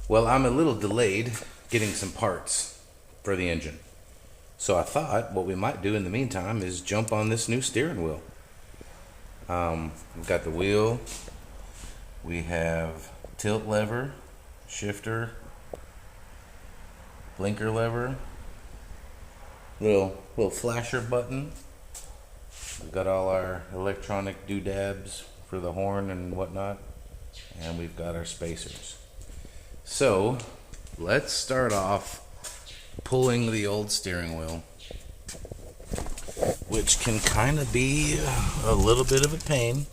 Well, I'm a little delayed getting some parts for the engine. So I thought what we might do in the meantime is jump on this new steering wheel. We've got the wheel, we have tilt lever, shifter, blinker lever, little flasher button. We've got all our electronic doodads for the horn and whatnot, and we've got our spacers. So let's start off pulling the old steering wheel, which can kind of be a little bit of a pain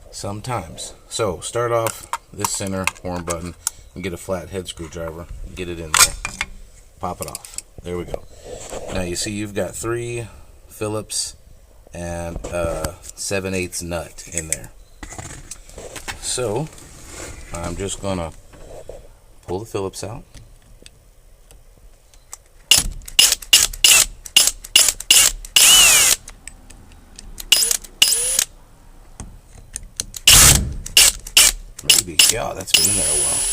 sometimes. So start off this center horn button and get a flathead screwdriver, get it in there, pop it off. There we go. Now you see you've got 3 Phillips and a 7/8 nut in there. So I'm just gonna pull the Phillips out. Maybe, yeah, that's been in there a while.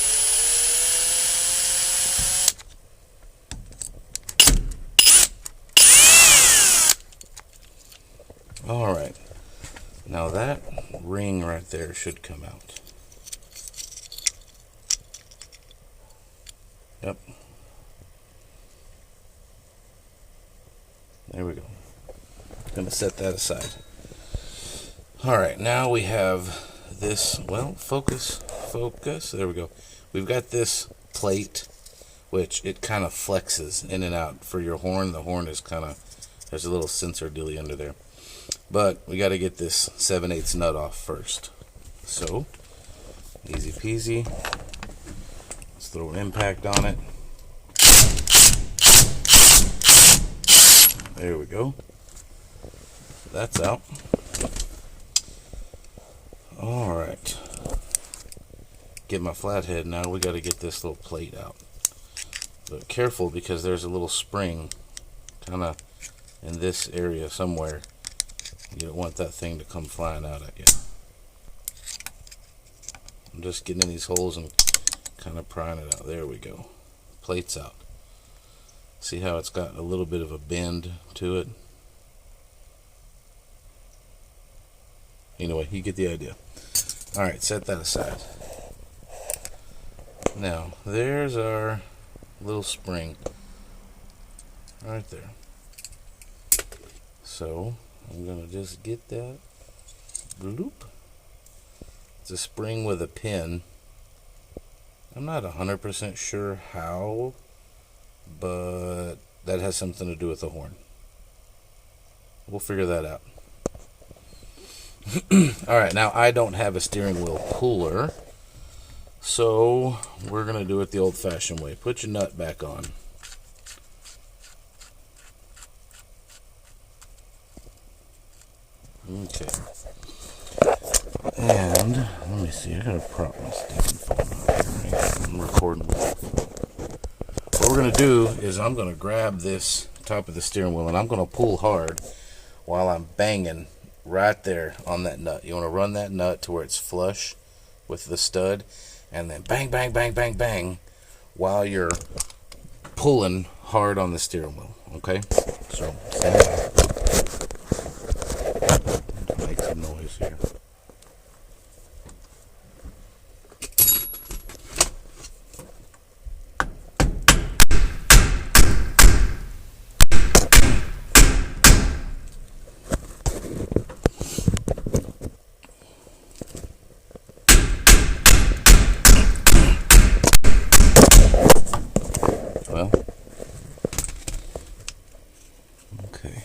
Alright, now that ring right there should come out. Yep. There we go. Gonna set that aside. Alright, now we have this, well, focus, there we go. We've got this plate, which it kind of flexes in and out for your horn. The horn is kind of, there's a little sensor dilly under there. But we got to get this 7/8 nut off first. So, easy peasy. Let's throw an impact on it. There we go. That's out. Alright. Get my flathead now. We got to get this little plate out. But careful, because there's a little spring kind of in this area somewhere. You don't want that thing to come flying out at you. I'm just getting in these holes and kind of prying it out. There we go. Plate's out. See how it's got a little bit of a bend to it? Anyway, you get the idea. Alright, set that aside. Now, there's our little spring. Right there. So, I'm going to just get that. Bloop. It's a spring with a pin. I'm not 100% sure how, but that has something to do with the horn. We'll figure that out. Alright, now I don't have a steering wheel puller, so we're going to do it the old-fashioned way. Put your nut back on. Okay. And let me see. I gotta prop my sticking phone up here. I'm recording. What we're gonna do is I'm gonna grab this top of the steering wheel and I'm gonna pull hard while I'm banging right there on that nut. You want to run that nut to where it's flush with the stud, and then bang, bang, bang, bang, bang while you're pulling hard on the steering wheel. Okay? So stand by. Make some noise here. Well, okay.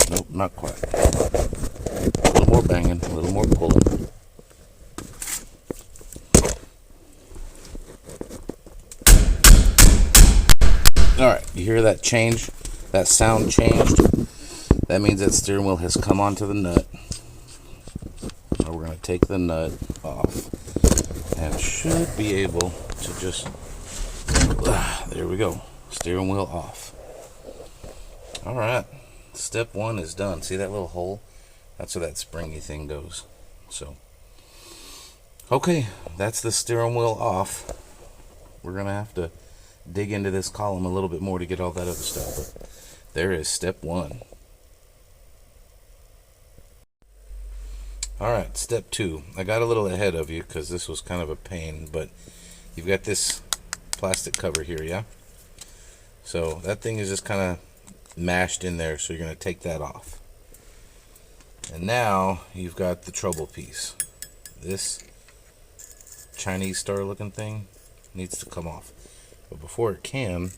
Nope, not quite. A little more banging, a little more pulling. Alright, you hear that change? That sound changed? That means that steering wheel has come onto the nut. Now we're going to take the nut off and should be able to just, there we go, steering wheel off. Alright, step 1 is done. See that little hole? That's where that springy thing goes. So Okay, that's the steering wheel off. We're gonna have to dig into this column a little bit more to get all that other stuff, but there is step one. Alright, step two. I got a little ahead of you because this was kind of a pain, but you've got this plastic cover here, yeah? So that thing is just kind of mashed in there, so you're going to take that off. And now you've got the trouble piece. This Chinese star looking thing needs to come off. But before it can,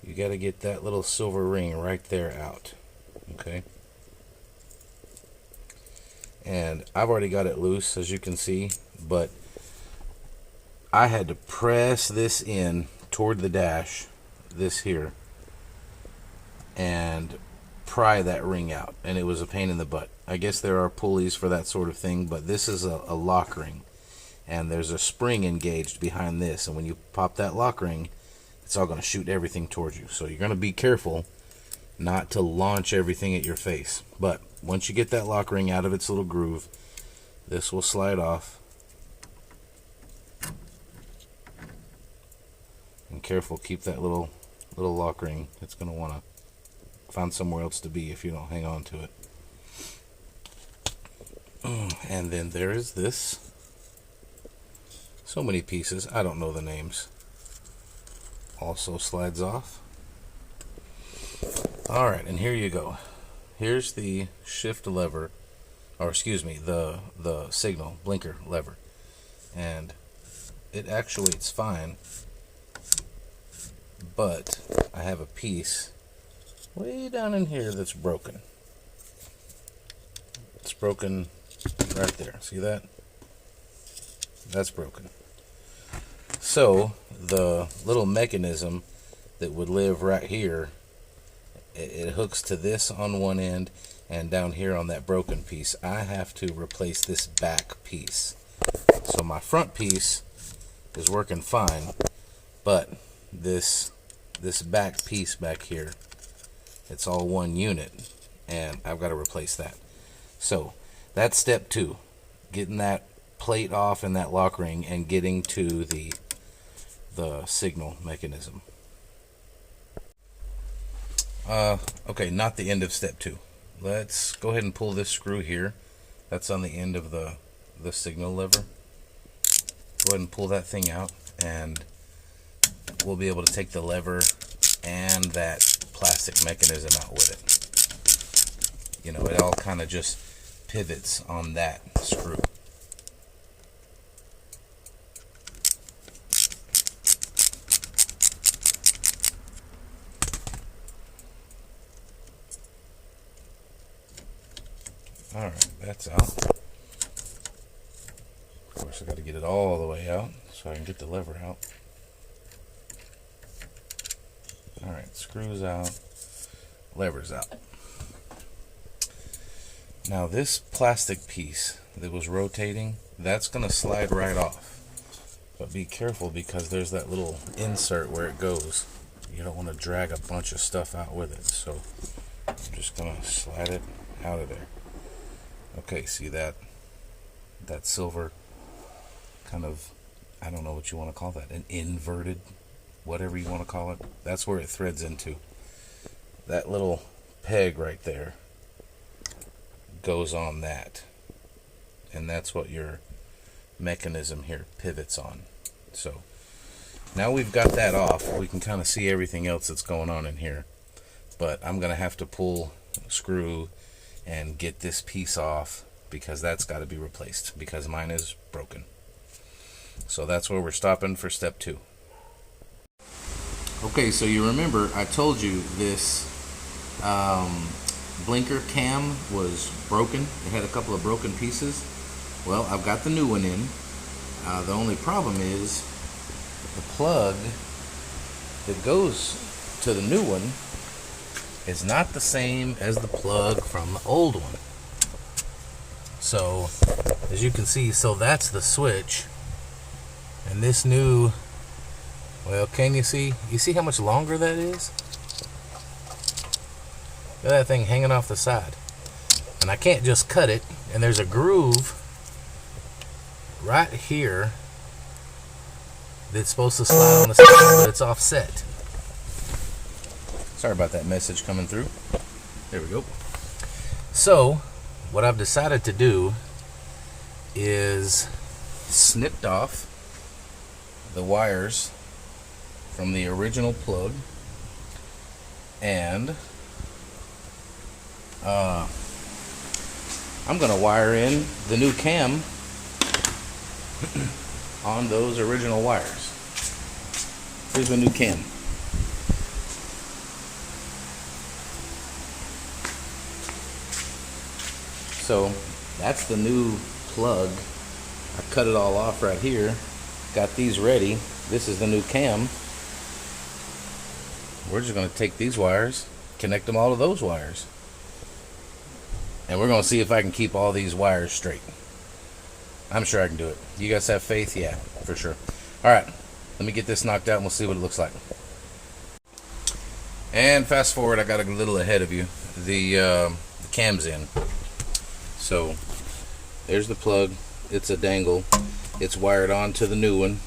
you got to get that little silver ring right there out. Okay? And I've already got it loose, as you can see, but I had to press this in toward the dash, this here, and pry that ring out, and it was a pain in the butt. I guess there are pulleys for that sort of thing, but this is a lock ring, and there's a spring engaged behind this, and when you pop that lock ring, it's all going to shoot everything towards you. So you're going to be careful not to launch everything at your face. But once you get that lock ring out of its little groove, this will slide off. And careful, keep that little lock ring. It's going to want to find somewhere else to be if you don't hang on to it. And then there is this. So many pieces, I don't know the names. Also slides off. Alright, and here you go. Here's the shift lever, or excuse me, the signal blinker lever. And it actuates fine, but I have a piece way down in here that's broken. It's broken right there. See that? That's broken. So the little mechanism that would live right here, it hooks to this on one end, and down here on that broken piece I have to replace this back piece. So my front piece is working fine, but this back piece back here, it's all one unit, and I've got to replace that. So that's step two, getting that plate off and that lock ring and getting to the signal mechanism. Okay, not the end of step two. Let's go ahead and pull this screw here. That's on the end of the signal lever. Go ahead and pull that thing out, and we'll be able to take the lever and that plastic mechanism out with it. You know, it all kind of just pivots on that screw. Alright, that's out. Of course, I got to get it all the way out so I can get the lever out. Alright, screws out, lever's out. Now this plastic piece that was rotating, that's going to slide right off. But be careful, because there's that little insert where it goes. You don't want to drag a bunch of stuff out with it. So I'm just going to slide it out of there. Okay, see that silver kind of, I don't know what you want to call that, an inverted, whatever you want to call it, that's where it threads into. That little peg right there goes on that, and that's what your mechanism here pivots on. So now we've got that off, we can kind of see everything else that's going on in here, but I'm gonna have to pull a screw and get this piece off, because that's got to be replaced, because mine is broken. So that's where we're stopping for step two. Okay, so you remember I told you this blinker cam was broken. It had a couple of broken pieces. Well, I've got the new one in. The only problem is the plug that goes to the new one is not the same as the plug from the old one. So as you can see, so that's the switch, and this new, well, can you see how much longer that is? Look at that thing hanging off the side, and I can't just cut it, and there's a groove right here that's supposed to slide on the side, but it's offset. Sorry about that message coming through. There we go. So what I've decided to do is snipped off the wires from the original plug, and I'm going to wire in the new cam on those original wires. Here's my new cam. So that's the new plug. I cut it all off right here. Got these ready. This is the new cam. We're just going to take these wires, connect them all to those wires. And we're going to see if I can keep all these wires straight. I'm sure I can do it. You guys have faith? Yeah, for sure. All right, let me get this knocked out and we'll see what it looks like. And fast forward, I got a little ahead of you. The cam's in. So there's the plug. It's a dangle. It's wired on to the new one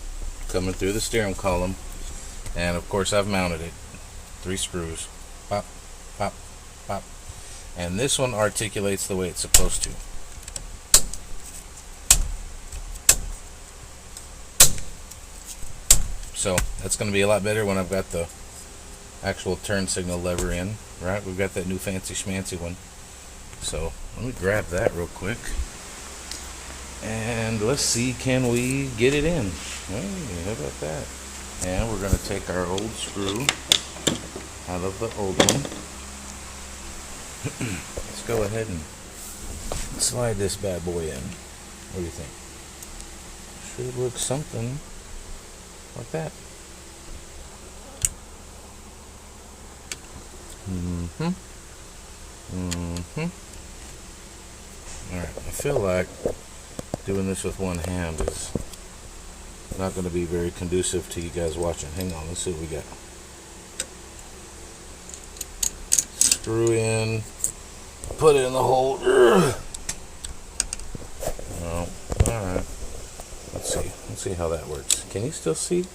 coming through the steering column. And of course I've mounted it. 3 screws. Pop, pop, pop. And this one articulates the way it's supposed to. So that's going to be a lot better when I've got the actual turn signal lever in, right? We've got that new fancy schmancy one. So let me grab that real quick. And let's see, can we get it in? Hey, how about that? And we're going to take our old screw out of the old one. Let's go ahead and slide this bad boy in. What do you think? Should look something like that. Alright, I feel like doing this with one hand is not going to be very conducive to you guys watching. Hang on, let's see what we got. Screw in, put it in the hole. Oh, alright. Let's see how that works. Can you still see?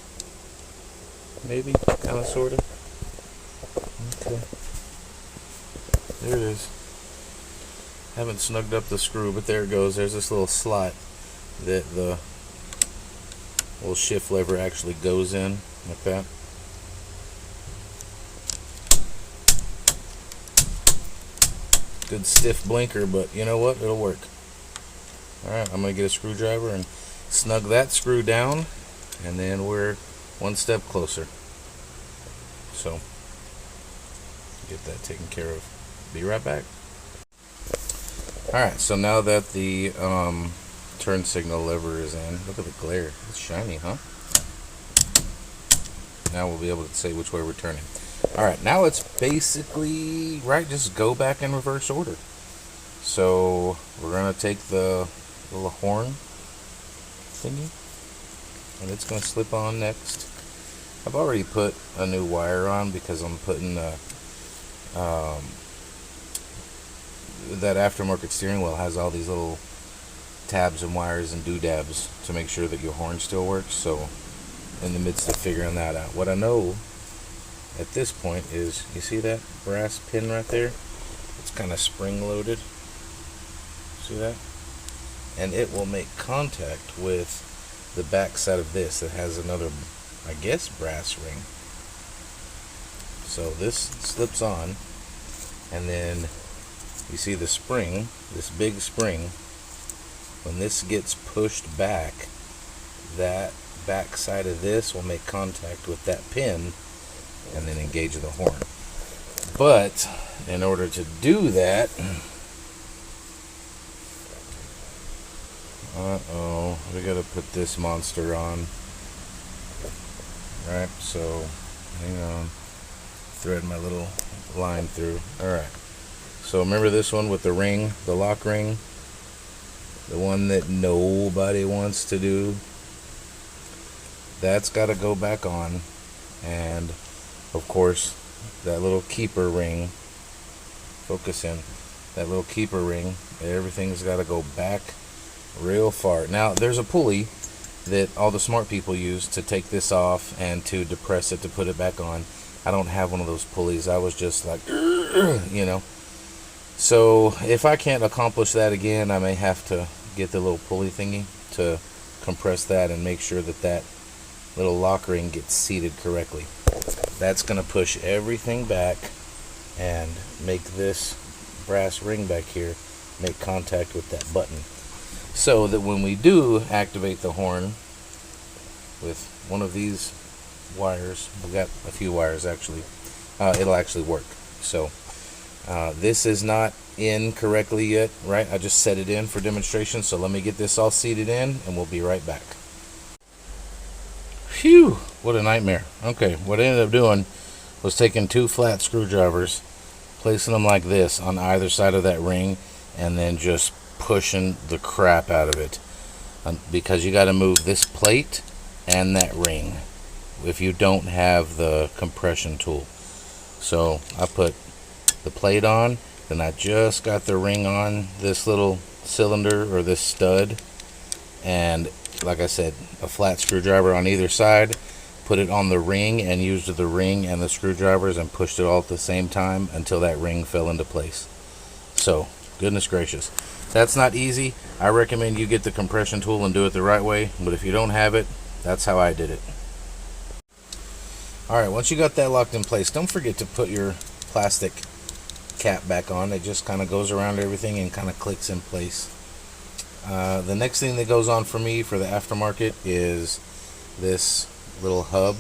Maybe, kind of, sort of. Okay. There it is. Haven't snugged up the screw, but there it goes. There's this little slot that the little shift lever actually goes in, like that. Good stiff blinker, but you know what? It'll work. Alright, I'm going to get a screwdriver and snug that screw down, and then we're one step closer. So, get that taken care of. Be right back. Alright, so now that the turn signal lever is in, look at the glare. It's shiny, huh? Now we'll be able to say which way we're turning. Alright, now it's basically, right, just go back in reverse order. So we're going to take the little horn thingy, and it's going to slip on next. I've already put a new wire on because I'm putting that aftermarket steering wheel has all these little tabs and wires and doodads to make sure that your horn still works. So in the midst of figuring that out, what I know at this point is, you see that brass pin right there? It's kind of spring loaded. See that? And it will make contact with the back side of this that has another, I guess, brass ring. So this slips on, and then you see the spring, this big spring. When this gets pushed back, that back side of this will make contact with that pin and then engage the horn. But in order to do that, we gotta put this monster on. Right, so hang on, thread my little line through. Alright, so remember this one with the ring, the lock ring, the one that nobody wants to do? That's got to go back on. And of course that little keeper ring, focus in, that little keeper ring, everything's got to go back real far. Now there's a pulley that all the smart people use to take this off and to depress it to put it back on. I don't have one of those pulleys. I was just like, you know. So if I can't accomplish that again, I may have to get the little pulley thingy to compress that and make sure that that little lock ring gets seated correctly. That's going to push everything back and make this brass ring back here make contact with that button, so that when we do activate the horn with one of these wires, we got a few wires actually, it'll actually work. So this is not in correctly yet, right? I just set it in for demonstration, so let me get this all seated in and we'll be right back. Phew, what a nightmare. Okay, what I ended up doing was taking 2 flat screwdrivers, placing them like this on either side of that ring, and then just pushing the crap out of it, because you got to move this plate and that ring if you don't have the compression tool. So I put the plate on, then I just got the ring on this little cylinder or this stud, and like I said, a flat screwdriver on either side, put it on the ring and used the ring and the screwdrivers and pushed it all at the same time until that ring fell into place. So goodness gracious, that's not easy. I recommend you get the compression tool and do it the right way, but if you don't have it, that's how I did it. Alright, once you got that locked in place, don't forget to put your plastic cap back on. It just kind of goes around everything and kind of clicks in place. The next thing that goes on for me for the aftermarket is this little hub,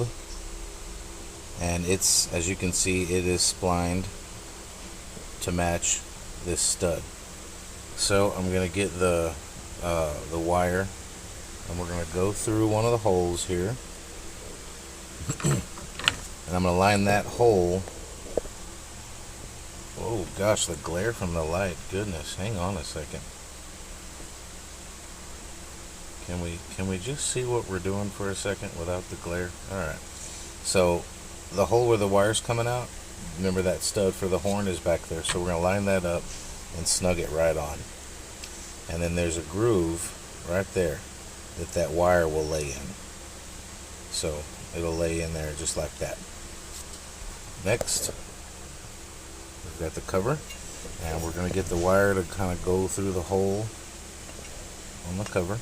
and it's, as you can see, it is splined to match this stud. So I'm going to get the wire, and we're going to go through one of the holes here, and I'm going to line that hole. Oh gosh, the glare from the light, goodness, hang on a second. Can we just see what we're doing for a second without the glare? Alright, so the hole where the wire's coming out, remember that stud for the horn is back there, so we're going to line that up and snug it right on. And then there's a groove right there that wire will lay in. So it'll lay in there just like that. Next, we've got the cover, and we're going to get the wire to kind of go through the hole on the cover.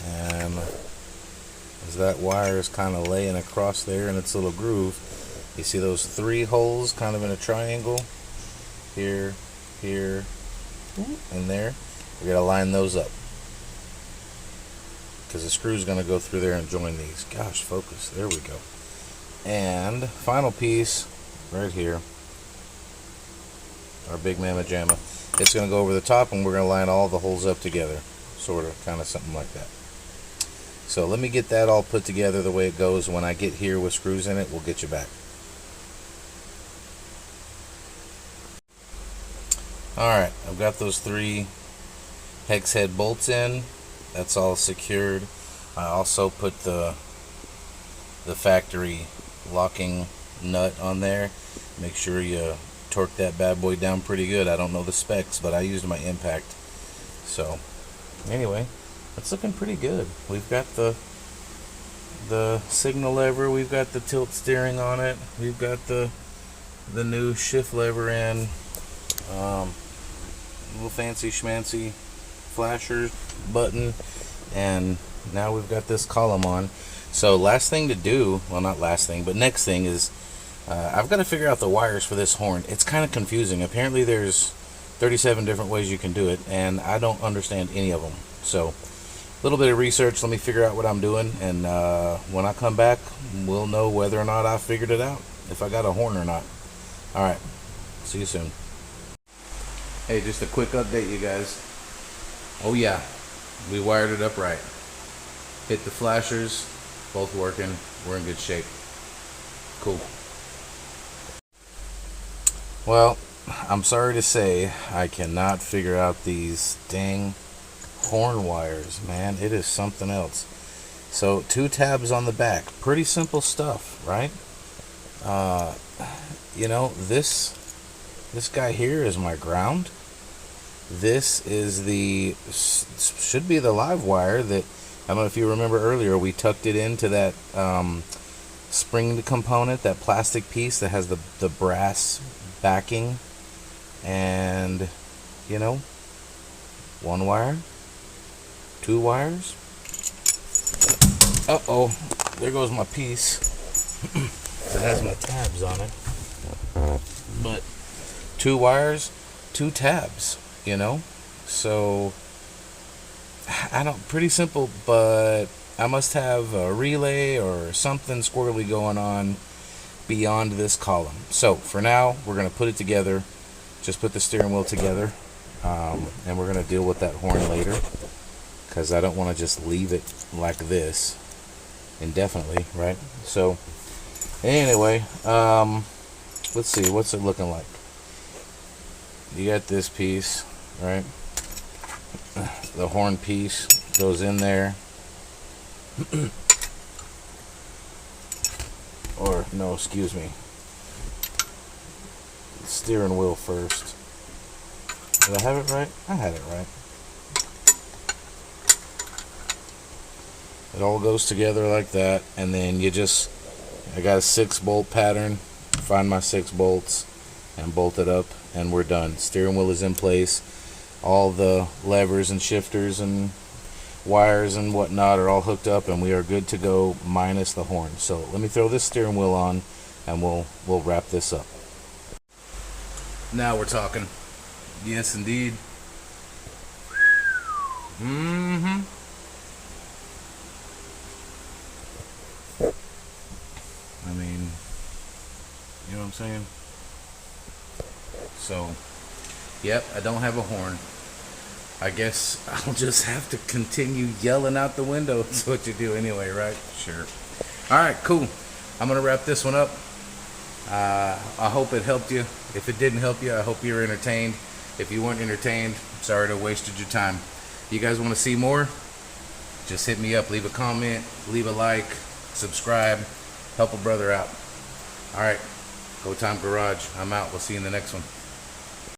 And as that wire is kind of laying across there in its little groove, you see those 3 holes kind of in a triangle? Here, here, and there. We got to line those up, because the screw is going to go through there and join these. Gosh, focus. There we go. And final piece right here, our big mamma jamma. It's going to go over the top, and we're going to line all the holes up together, sort of, kind of something like that. So let me get that all put together the way it goes. When I get here with screws in it, we'll get you back. Alright, I've got those 3 hex head bolts in. That's all secured. I also put the factory locking nut on there. Make sure you torque that bad boy down pretty good. I don't know the specs, but I used my impact. So anyway, it's looking pretty good. We've got the signal lever, we've got the tilt steering on it, we've got the new shift lever in, little fancy schmancy flasher button, and now we've got this column on. So last thing to do, well, not last thing, but next thing is I've got to figure out the wires for this horn. It's kind of confusing. Apparently there's 37 different ways you can do it, and I don't understand any of them. So a little bit of research, let me figure out what I'm doing, and when I come back, we'll know whether or not I figured it out, if I got a horn or not. Alright, see you soon. Hey, just a quick update, you guys. Oh yeah, we wired it up right. Hit the flashers, both working. We're in good shape. Cool. Well, I'm sorry to say I cannot figure out these dang horn wires, man. It is something else. So 2 tabs on the back, pretty simple stuff, right? You know, this guy here is my ground. This is should be the live wire that, I don't know if you remember earlier, we tucked it into that spring component, that plastic piece that has the brass backing. And, you know, 1 wire, 2 wires. Uh-oh, there goes my piece. It has my tabs on it. But 2 wires, 2 tabs, you know? So, pretty simple, but I must have a relay or something squirrely going on beyond this column. So, for now, we're going to put it together. Just put the steering wheel together, and we're going to deal with that horn later, because I don't want to just leave it like this indefinitely, right? So, anyway, let's see, what's it looking like? You got this piece, right? The horn piece goes in there. Or, no, excuse me. Steering wheel first. Did I have it right? I had it right. It all goes together like that, and then I got a 6-bolt pattern. Find my 6 bolts and bolt it up, and we're done. Steering wheel is in place. All the levers and shifters and wires and whatnot are all hooked up, and we are good to go minus the horn. So let me throw this steering wheel on, and we'll wrap this up. Now we're talking. Yes, indeed. Mm-hmm. I mean, you know what I'm saying? So, yep, I don't have a horn. I guess I'll just have to continue yelling out the window. That's what you do anyway, right? Sure. Alright, cool. I'm going to wrap this one up. I hope it helped you. If it didn't help you, I hope you were entertained. If you weren't entertained, sorry to have wasted your time. You guys want to see more? Just hit me up. Leave a comment. Leave a like. Subscribe. Help a brother out. Alright. Go Time Garage. I'm out. We'll see you in the next one.